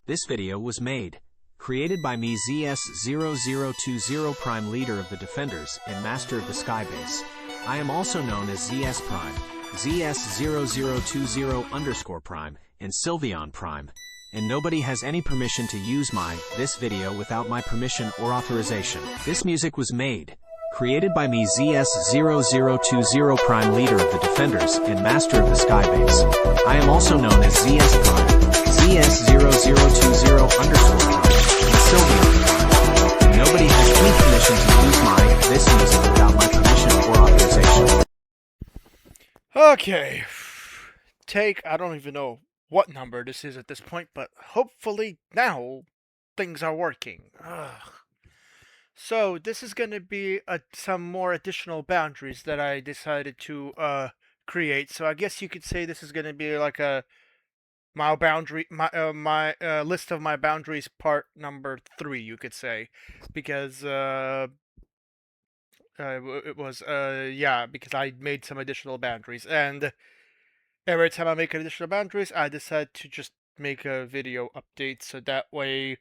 This video was made, created by me ZS0020 Prime, leader of the Defenders and master of the Skybase. I am also known as ZS Prime, ZS0020 Prime, and Sylveon Prime, and nobody has any permission to use this video without my permission or authorization. This music was made, created by me ZS0020 Prime, leader of the Defenders and master of the Skybase. I am also known as ZS Prime, ZS0020 Prime, and Sylveon Prime. And nobody has any permission to use this music without my permission or authorization. Okay. I don't even know what number this is at this point, but hopefully now things are working. So this is going to be some more additional boundaries that I decided to create. So I guess you could say this is going to be like my list of my boundaries part number 3, you could say, because because I made some additional boundaries, and every time I make additional boundaries, I decide to just make a video update, so that way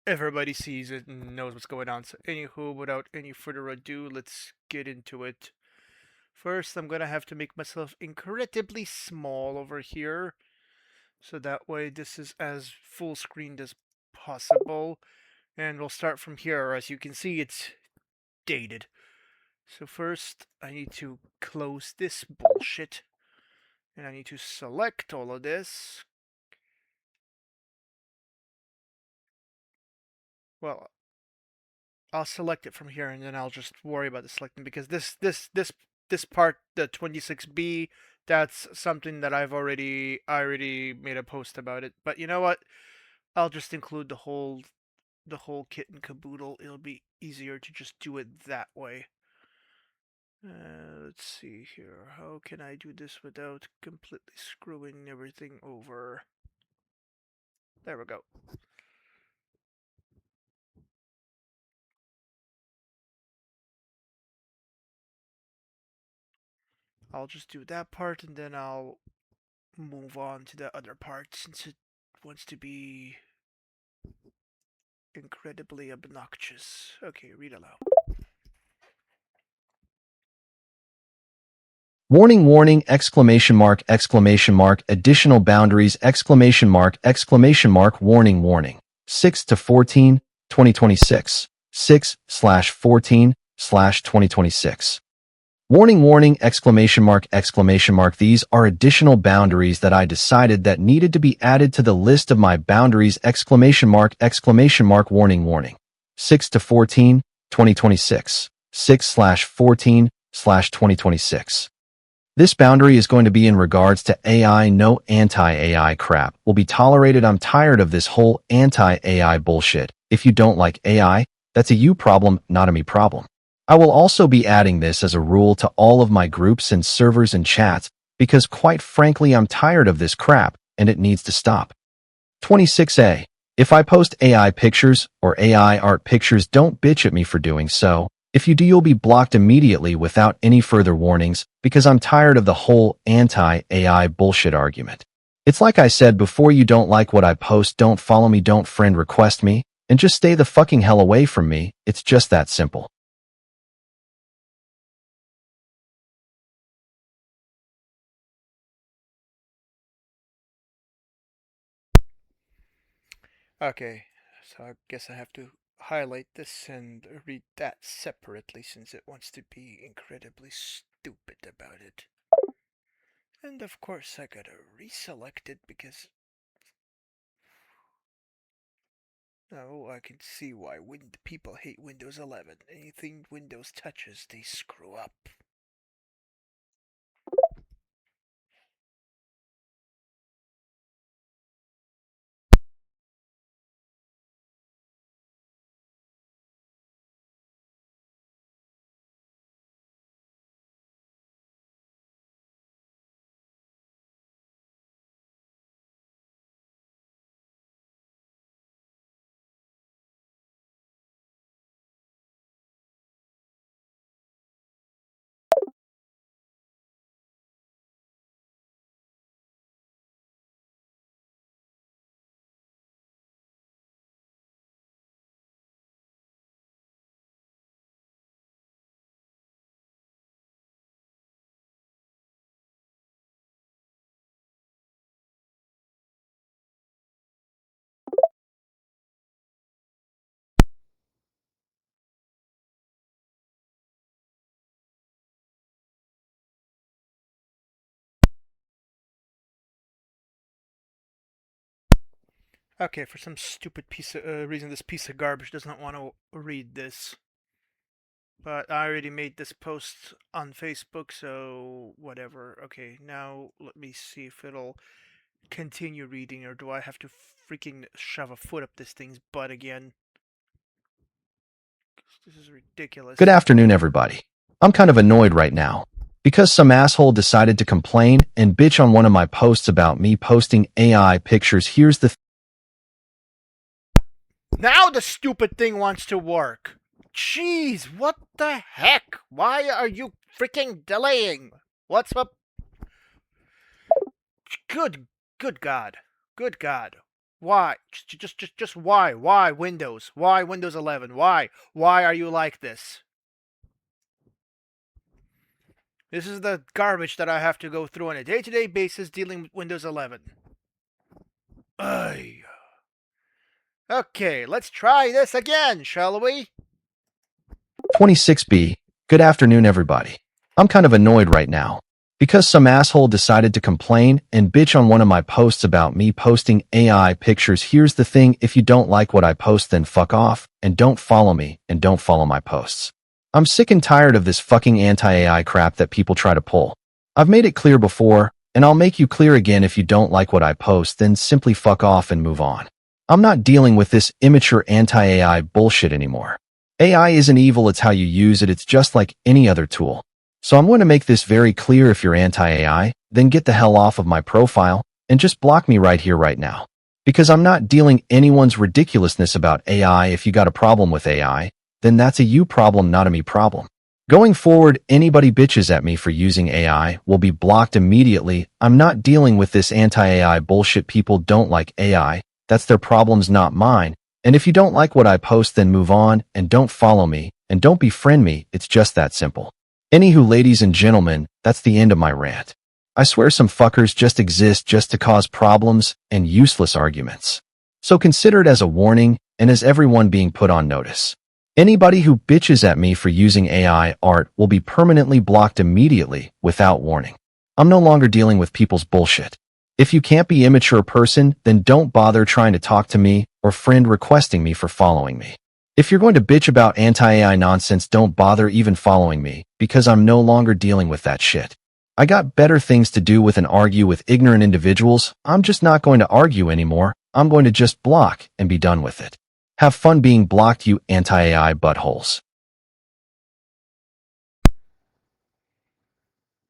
everybody sees it and knows what's going on. So anywho, without any further ado, let's get into it. First, I'm gonna have to make myself incredibly small over here, so that way this is as full screened as possible. And we'll start from here. As you can see, it's dated. So first, I need to close this bullshit. And I need to select all of this. Well, I'll select it from here, and then I'll just worry about the selecting, because this part, the 26B, that's something that I already made a post about it. But you know what? I'll just include the whole kit and caboodle. It'll be easier to just do it that way. Let's see here. How can I do this without completely screwing everything over? There we go. I'll just do that part, and then I'll move on to the other part, since it wants to be incredibly obnoxious. Okay, read aloud. Warning, warning, exclamation mark, additional boundaries, exclamation mark, warning, warning. 6/14, 2026. 6/14/2026. Warning, warning, exclamation mark, these are additional boundaries that I decided that needed to be added to the list of my boundaries, exclamation mark, warning, warning. 6/14, 2026. 6/14/2026. This boundary is going to be in regards to AI. No anti-AI crap will be tolerated. I'm tired of this whole anti-AI bullshit. If you don't like AI, that's a you problem, not a me problem. I will also be adding this as a rule to all of my groups and servers and chats, because quite frankly, I'm tired of this crap and it needs to stop. 26A. If I post AI pictures or AI art pictures, don't bitch at me for doing so. If you do, you'll be blocked immediately without any further warnings, because I'm tired of the whole anti-AI bullshit argument. It's like I said before, you don't like what I post, don't follow me, don't friend request me, and just stay the fucking hell away from me. It's just that simple. Okay, so I guess I have to highlight this and read that separately, since it wants to be incredibly stupid about it. And of course I gotta reselect it, because now I can see why people hate Windows 11. Anything Windows touches, they screw up. Okay, for some stupid piece of reason, this piece of garbage does not want to read this. But I already made this post on Facebook, so whatever. Okay, now let me see if it'll continue reading, or do I have to freaking shove a foot up this thing's butt again? This is ridiculous. Good afternoon, everybody. I'm kind of annoyed right now because some asshole decided to complain and bitch on one of my posts about me posting AI pictures. Here's the Now the stupid thing wants to work. Jeez, what the heck? Why are you freaking delaying? What's up? Good God. Good God. Why? Just why? Why Windows? Why Windows 11? Why? Why are you like this? This is the garbage that I have to go through on a day-to-day basis dealing with Windows 11. Ay. Okay, let's try this again, shall we? 26B. Good afternoon, everybody. I'm kind of annoyed right now because some asshole decided to complain and bitch on one of my posts about me posting AI pictures. Here's the thing, if you don't like what I post, then fuck off and don't follow me and don't follow my posts. I'm sick and tired of this fucking anti-AI crap that people try to pull. I've made it clear before, and I'll make you clear again. If you don't like what I post, then simply fuck off and move on. I'm not dealing with this immature anti-AI bullshit anymore. AI isn't evil, it's how you use it. It's just like any other tool. So I'm going to make this very clear. If you're anti-AI, then get the hell off of my profile and just block me right here, right now. Because I'm not dealing anyone's ridiculousness about AI. If you got a problem with AI, then that's a you problem, not a me problem. Going forward, anybody bitches at me for using AI will be blocked immediately. I'm not dealing with this anti-AI bullshit. People don't like AI. That's their problems, not mine. And if you don't like what I post, then move on and don't follow me and don't befriend me. It's just that simple. Anywho, ladies and gentlemen, that's the end of my rant. I swear some fuckers just exist just to cause problems and useless arguments. So consider it as a warning and as everyone being put on notice. Anybody who bitches at me for using AI art will be permanently blocked immediately without warning. I'm no longer dealing with people's bullshit. If you can't be immature person, then don't bother trying to talk to me or friend requesting me for following me. If you're going to bitch about anti-AI nonsense, don't bother even following me because I'm no longer dealing with that shit. I got better things to do than argue with ignorant individuals. I'm just not going to argue anymore. I'm going to just block and be done with it. Have fun being blocked, you anti-AI buttholes.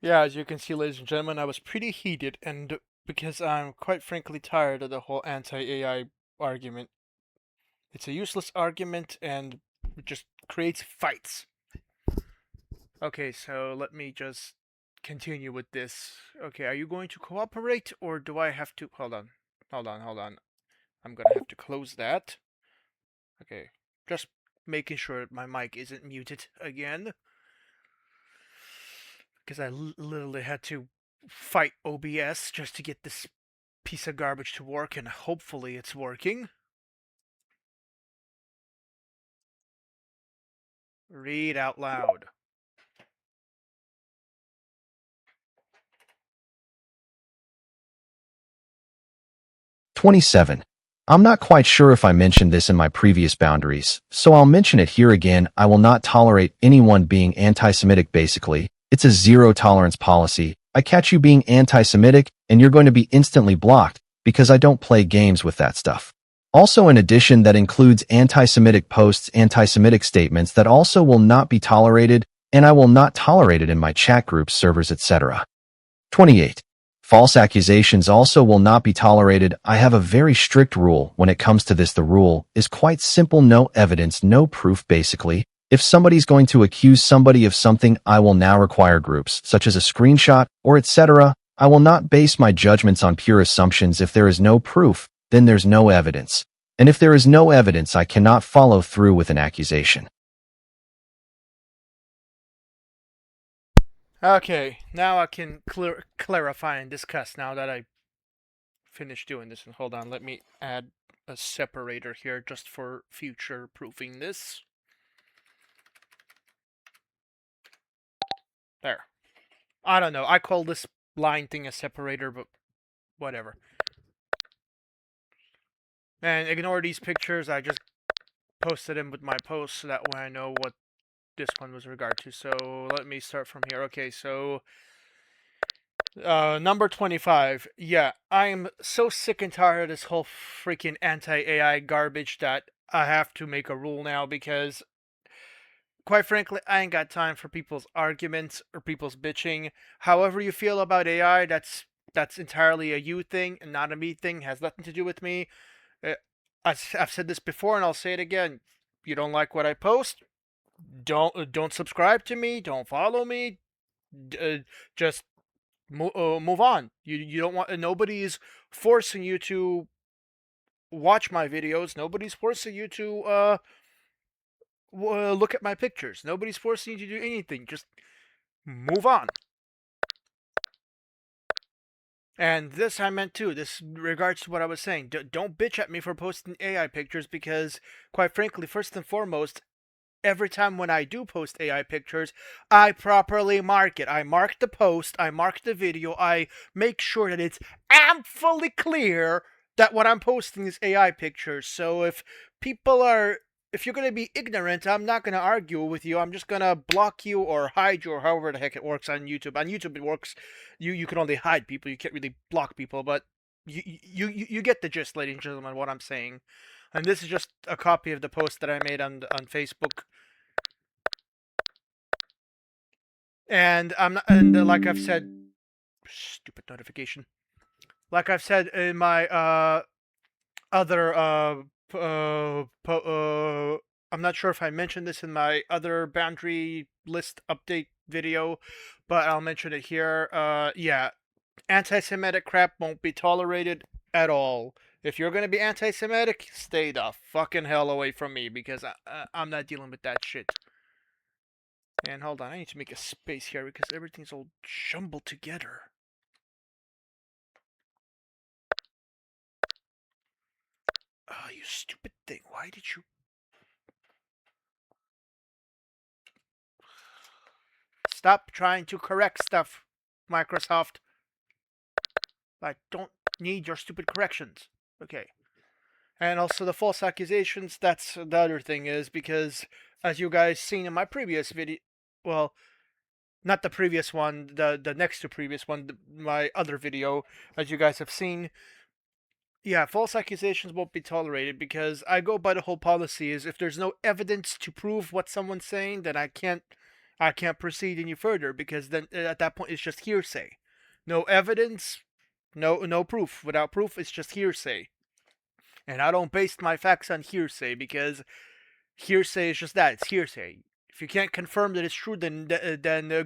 Yeah, as you can see, ladies and gentlemen, I was pretty heated, and because I'm quite frankly tired of the whole anti-AI argument. It's a useless argument, and it just creates fights. Okay, so let me just continue with this. Okay, are you going to cooperate, or do I have to... Hold on. I'm gonna have to close that. Okay, just making sure my mic isn't muted again. Because I literally had to fight OBS just to get this piece of garbage to work, and hopefully it's working. Read out loud. 27. I'm not quite sure if I mentioned this in my previous boundaries, so I'll mention it here again. I will not tolerate anyone being anti-Semitic. Basically, it's a zero-tolerance policy. I catch you being anti-Semitic, and you're going to be instantly blocked, because I don't play games with that stuff. Also, in addition, that includes anti-Semitic posts, anti-Semitic statements that also will not be tolerated, and I will not tolerate it in my chat groups, servers, etc. 28. False accusations also will not be tolerated. I have a very strict rule when it comes to this. The rule is quite simple. No evidence, no proof. Basically, if somebody's going to accuse somebody of something, I will now require groups, such as a screenshot or etc. I will not base my judgments on pure assumptions. If there is no proof, then there's no evidence. And if there is no evidence, I cannot follow through with an accusation. Okay, now I can clarify and discuss now that I finished doing this. And hold on, let me add a separator here just for future proofing this. There. I don't know, I call this line thing a separator, but whatever. And ignore these pictures. I just posted them with my post so that way I know what this one was regard to. So let me start from here. Okay, so number 25. Yeah, I'm so sick and tired of this whole freaking anti-AI garbage that I have to make a rule now because, quite frankly, I ain't got time for people's arguments or people's bitching. However you feel about AI, that's entirely a you thing and not a me thing. It has nothing to do with me. Uh, I've said this before and I'll say it again. You don't like what I post? Don't subscribe to me. Don't follow me. Just move on. You don't want. Nobody's forcing you to watch my videos. Nobody's forcing you to look at my pictures. Nobody's forcing you to do anything. Just move on. And this I meant too. This regards to what I was saying. Don't bitch at me for posting AI pictures because, quite frankly, first and foremost, every time when I do post AI pictures, I properly mark it. I mark the post, I mark the video, I make sure that it's fully clear that what I'm posting is AI pictures. So if you're going to be ignorant, I'm not going to argue with you. I'm just going to block you or hide you or however the heck it works on YouTube. On YouTube it works, you can only hide people. You can't really block people, but you get the gist, ladies and gentlemen, what I'm saying. And this is just a copy of the post that I made on Facebook. And I'm not, and like I've said, stupid notification. Like I've said in my other I'm not sure if I mentioned this in my other boundary list update video, but I'll mention it here. Yeah, anti-Semitic crap won't be tolerated at all. If you're gonna be anti-Semitic, stay the fucking hell away from me because I'm not dealing with that shit. And hold on, I need to make a space here because everything's all jumbled together. Oh, you stupid thing. Why did you... Stop trying to correct stuff, Microsoft. I don't need your stupid corrections. Okay. And also the false accusations, that's the other thing is because, as you guys seen in my previous video, well, not the previous one, the next to previous one, my other video, as you guys have seen, yeah, false accusations won't be tolerated because I go by the whole policy is if there's no evidence to prove what someone's saying, then I can't proceed any further because then at that point it's just hearsay. No evidence, no proof. Without proof, it's just hearsay. And I don't base my facts on hearsay because hearsay is just that, it's hearsay. If you can't confirm that it's true, then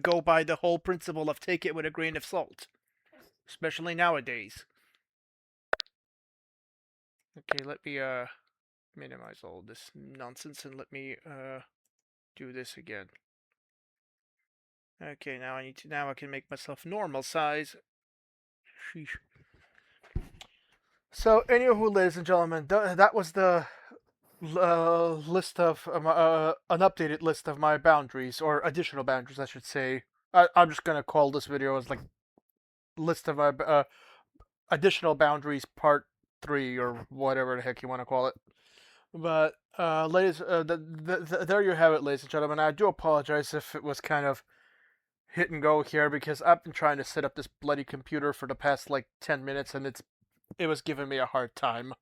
go by the whole principle of take it with a grain of salt. Especially nowadays. Okay, let me minimize all this nonsense and let me do this again. Okay, now I can make myself normal size. Sheesh. So, anywho, ladies and gentlemen, that was the list of an updated list of my boundaries, or additional boundaries, I should say. I'm just gonna call this video as like list of my additional boundaries part 3 or whatever the heck you want to call it. But ladies, there you have it, ladies and gentlemen. I do apologize if it was kind of hit and go here because I've been trying to set up this bloody computer for the past like 10 minutes and it was giving me a hard time.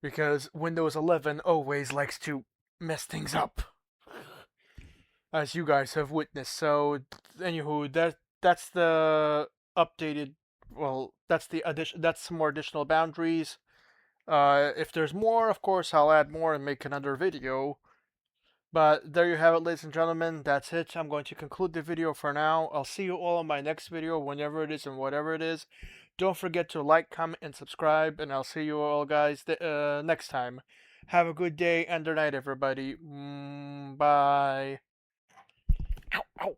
Because Windows 11 always likes to mess things up. As you guys have witnessed. So, anywho, that's the updated, well, that's the addition, that's some more additional boundaries. If there's more, of course, I'll add more and make another video. But there you have it, ladies and gentlemen. That's it. I'm going to conclude the video for now. I'll see you all in my next video, whenever it is and whatever it is. Don't forget to like, comment, and subscribe. And I'll see you all, guys, next time. Have a good day and night, everybody. Bye. Ow, ow.